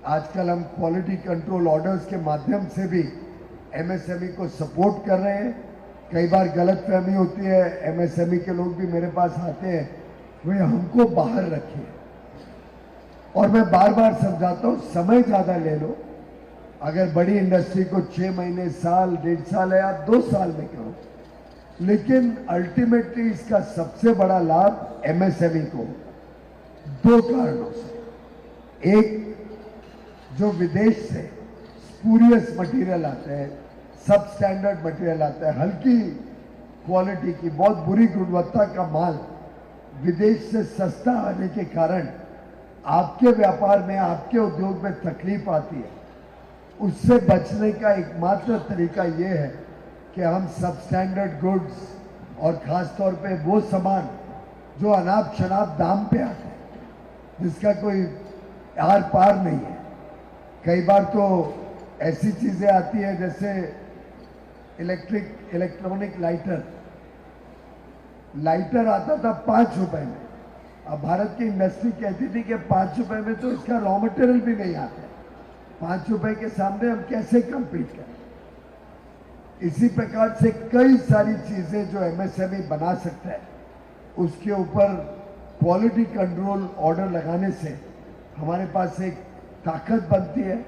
आजकल हम quality control orders के माध्यम से भी एमएसएमई को सपोर्ट कर रहे हैं। कई बार गलतफहमी होती है, एमएसएमई के लोग भी मेरे पास आते हैं, वे हमको बाहर रखिए, और मैं बार बार समझाता हूँ समय ज़्यादा ले लो। अगर बड़ी इंडस्ट्री को 6 महीने, साल, 1.5 साल है, आप 2 साल में करो, लेकिन अल्टीमेटली इसका सबसे बड़ा लाभ एमएसएमई को 2 कारणों से। एक, जो विदेश से स्पूरियस मटेरियल आते हैं, सब स्टैंडर्ड मटेरियल आता है, हल्की क्वालिटी की बहुत बुरी गुणवत्ता का माल विदेश से सस्ता आने के कारण आपके व्यापार में, आपके उद्योग में तकलीफ आती है। उससे बचने का एकमात्र तरीका ये है कि हम सब स्टैंडर्ड गुड्स और ख़ास तौर पे वो सामान जो अनाप शनाप दाम पे आते हैं, जिसका कोई आर पार नहीं है। कई बार तो ऐसी चीज़ें आती हैं जैसे इलेक्ट्रॉनिक लाइटर आता था 5 रुपए में। अब भारत की इंडस्ट्री कहती थी कि 5 रुपए में तो इसका रॉ मटेरियल भी नहीं आता है, 5 रुपए के सामने हम कैसे कम्पीट करें। इसी प्रकार से कई सारी चीजें जो एमएसएमई बना सकता है, उसके ऊपर क्वालिटी कंट्रोल ऑर्डर लगाने से हमारे पास एक ताकत बनती है,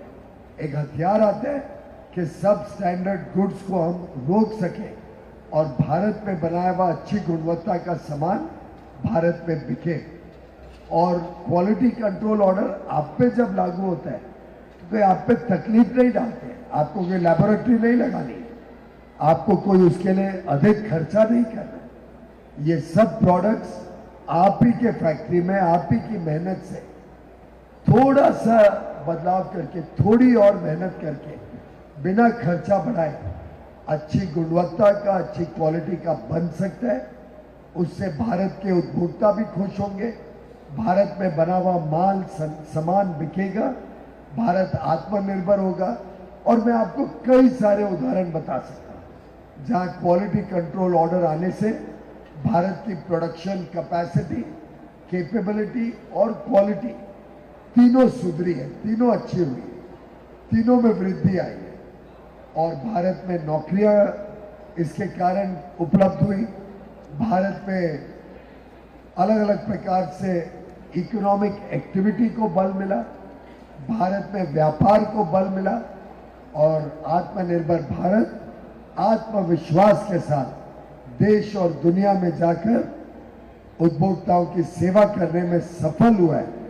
एक हथियार आता है कि सब स्टैंडर्ड गुड्स को हम रोक सकें और भारत में बनाया हुआ अच्छी गुणवत्ता का सामान भारत में बिके। और क्वालिटी कंट्रोल ऑर्डर आप पे जब लागू होता है तो कोई आप पे तकलीफ नहीं डालते, आपको कोई लैबोरेटरी नहीं लगानी, आपको कोई उसके लिए अधिक खर्चा नहीं करना। ये सब प्रोडक्ट्स आप ही के फैक्ट्री में, आप ही की मेहनत से थोड़ा सा बदलाव करके, थोड़ी और मेहनत करके, बिना खर्चा बढ़ाए अच्छी गुणवत्ता का, अच्छी क्वालिटी का बन सकता है। उससे भारत के उपभोक्ता भी खुश होंगे, भारत में बना हुआ माल सामान बिकेगा, भारत आत्मनिर्भर होगा। और मैं आपको कई सारे उदाहरण बता सकता हूँ जहाँ क्वालिटी कंट्रोल ऑर्डर आने से भारत की प्रोडक्शन कैपेसिटी, कैपेबिलिटी और क्वालिटी तीनों सुधरी है, तीनों अच्छी हुई है, तीनों में वृद्धि आई है और भारत में नौकरियां इसके कारण उपलब्ध हुई। भारत में अलग अलग प्रकार से इकोनॉमिक एक्टिविटी को बल मिला, भारत में व्यापार को बल मिला और आत्मनिर्भर भारत आत्मविश्वास के साथ देश और दुनिया में जाकर उपभोक्ताओं की सेवा करने में सफल हुआ है।